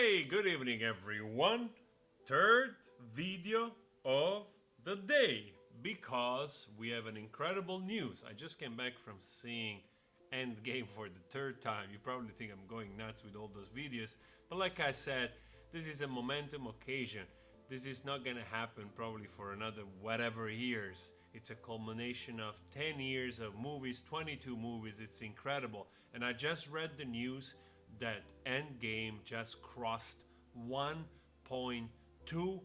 Hey, good evening, everyone. Third video of the day because we have an incredible news. I just came back from seeing Endgame for the third time. You probably think I'm going nuts with all those videos, but like I said, this is a momentum occasion. This is not gonna happen probably for another whatever years. It's a culmination of 10 years of movies, 22 movies. It's incredible. And I just read the news that Endgame just crossed 1.2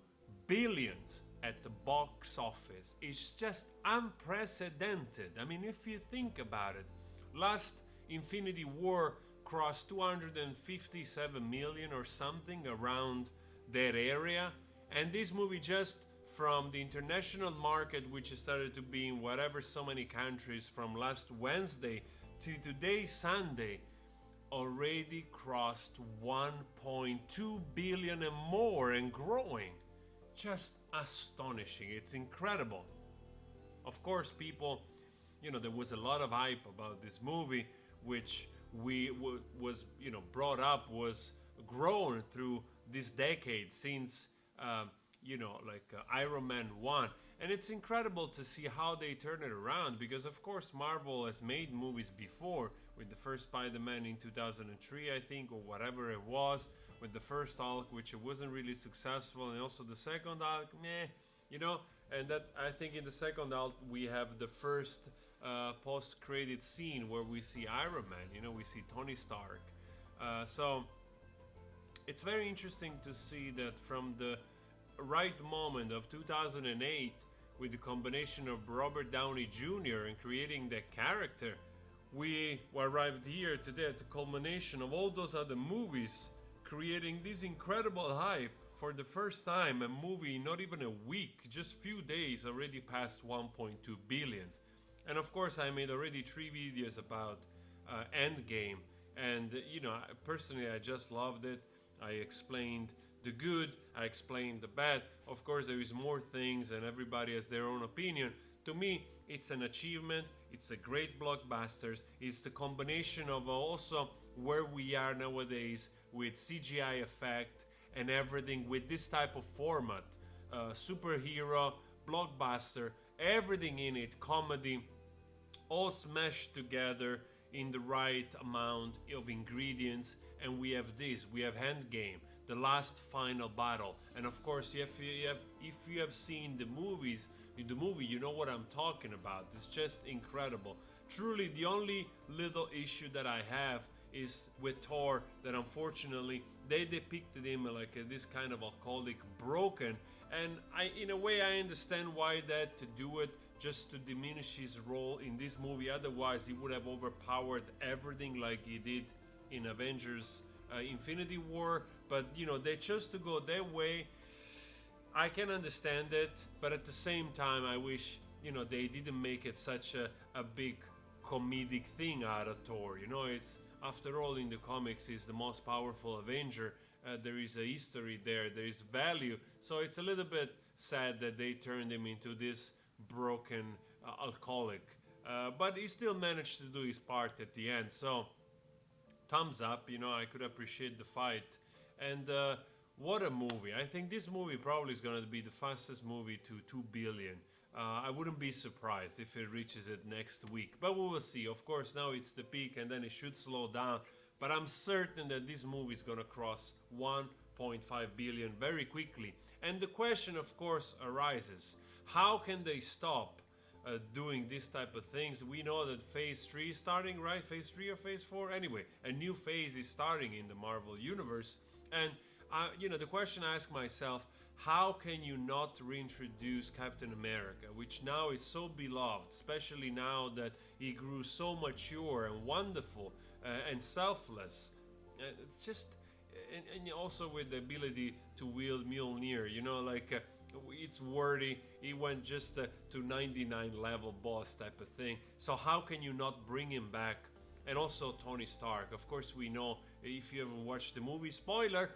billions at the box office. It's just unprecedented. I mean, if you think about it, last Infinity War crossed 257 million or something around that area, and this movie just from the international market, which started to be in whatever so many countries from last Wednesday to today Sunday, already crossed 1.2 billion and more and growing. Just astonishing. It's incredible. Of course, people, there was a lot of hype about this movie, which was brought up, was grown through this decade since Iron Man 1. And it's incredible to see how they turn it around because, of course, Marvel has made movies before with the first Spider-Man in 2003, I think, or whatever it was, with the first Hulk, which it wasn't really successful, and also the second Hulk, and that I think in the second Hulk we have the first post-credit scene where we see Iron Man, we see Tony Stark. So it's very interesting to see that from the right moment of 2008 with the combination of Robert Downey Jr. and creating that character, we arrived here today at the culmination of all those other movies creating this incredible hype. For the first time, a movie, not even a week, just few days, already passed 1.2 billion. And of course, I made already 3 videos about Endgame, and personally I just loved it. I explained the good, I explained the bad. Of course, there is more things and everybody has their own opinion. To me, it's an achievement, it's a great blockbuster, it's the combination of also where we are nowadays with CGI effect and everything with this type of format, superhero, blockbuster, everything in it, comedy, all smashed together in the right amount of ingredients. And we have Endgame, the last final battle. And of course, if you have seen the movie, you know what I'm talking about. It's just incredible. Truly, the only little issue that I have is with Thor, that unfortunately they depicted him like this kind of alcoholic, broken. And in a way, I understand why that, to do it just to diminish his role in this movie. Otherwise, he would have overpowered everything like he did in Avengers Infinity War. But they chose to go their way. I can understand it, but at the same time, I wish they didn't make it such a big comedic thing out of Thor. It's, after all, in the comics, he's the most powerful Avenger. There is a history there is value. So it's a little bit sad that they turned him into this broken alcoholic, but he still managed to do his part at the end. So thumbs up. I could appreciate the fight. And what a movie. I think this movie probably is going to be the fastest movie to 2 billion. I wouldn't be surprised if it reaches it next week, but we will see. Of course, now it's the peak and then it should slow down, but I'm certain that this movie is going to cross 1.5 billion very quickly. And the question, of course, arises, how can they stop doing this type of things? We know that phase 3 is starting, right? Phase 3 or phase 4? Anyway, a new phase is starting in the Marvel Universe. And, the question I ask myself, how can you not reintroduce Captain America, which now is so beloved, especially now that he grew so mature and wonderful and selfless. It's just, and also with the ability to wield Mjolnir, it's worthy. He went just to 99 level boss type of thing. So how can you not bring him back? And also Tony Stark. Of course, we know, if you haven't watched the movie, spoiler,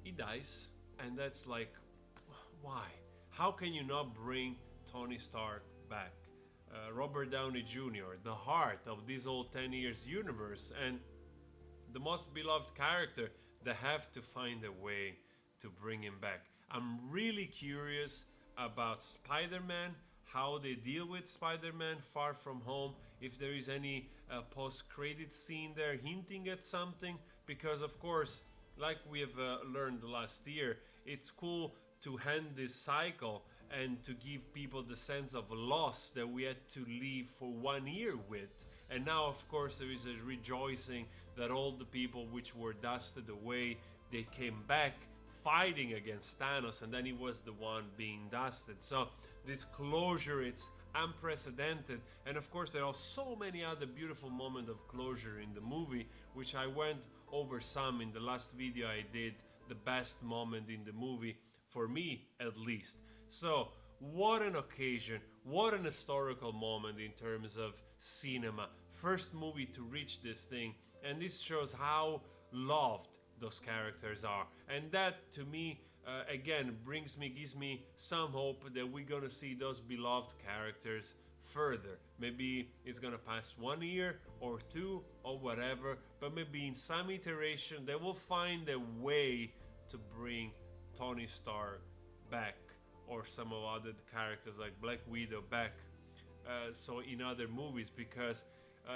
he dies. And that's like, why? How can you not bring Tony Stark back? Robert Downey Jr., the heart of this whole 10 years universe. And the most beloved character, they have to find a way to bring him back. I'm really curious about Spider-Man, how they deal with Spider-Man Far From Home, if there is any post-credit scene there hinting at something, because of course, like we have learned last year, it's cool to end this cycle and to give people the sense of loss that we had to live for 1 year with. And now, of course, there is a rejoicing that all the people which were dusted away, they came back fighting against Thanos, and then he was the one being dusted. So this closure, it's unprecedented. And of course, there are so many other beautiful moments of closure in the movie, which I went over some in the last video I did, the best moment in the movie, for me at least. So what an occasion, what an historical moment in terms of cinema. First movie to reach this thing, and this shows how loved those characters are. And that, to me, again, gives me some hope that we're gonna see those beloved characters further. Maybe it's gonna pass 1 year or 2 or whatever, but maybe in some iteration they will find a way to bring Tony Stark back, or some of other characters like Black Widow back, so in other movies, because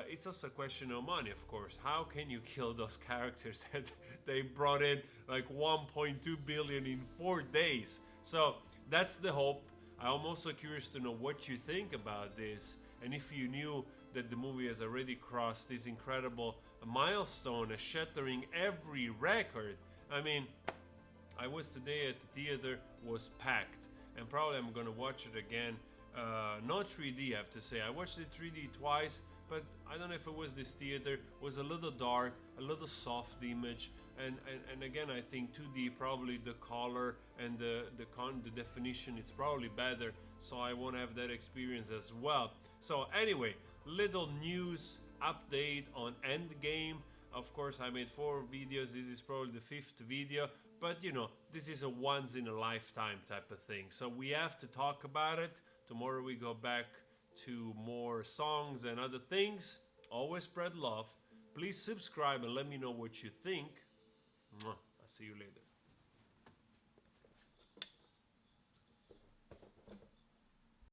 it's also a question of money, of course. How can you kill those characters that they brought in like 1.2 billion in 4 days? So that's the hope. I'm also curious to know what you think about this, and if you knew that the movie has already crossed this incredible milestone, shattering every record. I mean, I was today at the theater, was packed, and probably I'm gonna watch it again. Not 3D, I have to say. I watched it 3D twice, but I don't know if it was this theater. It was a little dark, a little soft image, and again, I think 2D, probably the color and the definition, it's probably better, so I won't have that experience as well. So anyway, little news update on Endgame. Of course, I made 4 videos. This is probably the 5th video, but you know, this is a once in a lifetime type of thing. So we have to talk about it. Tomorrow we go back to more songs and other things. Always spread love. Please subscribe and let me know what you think. I'll see you later.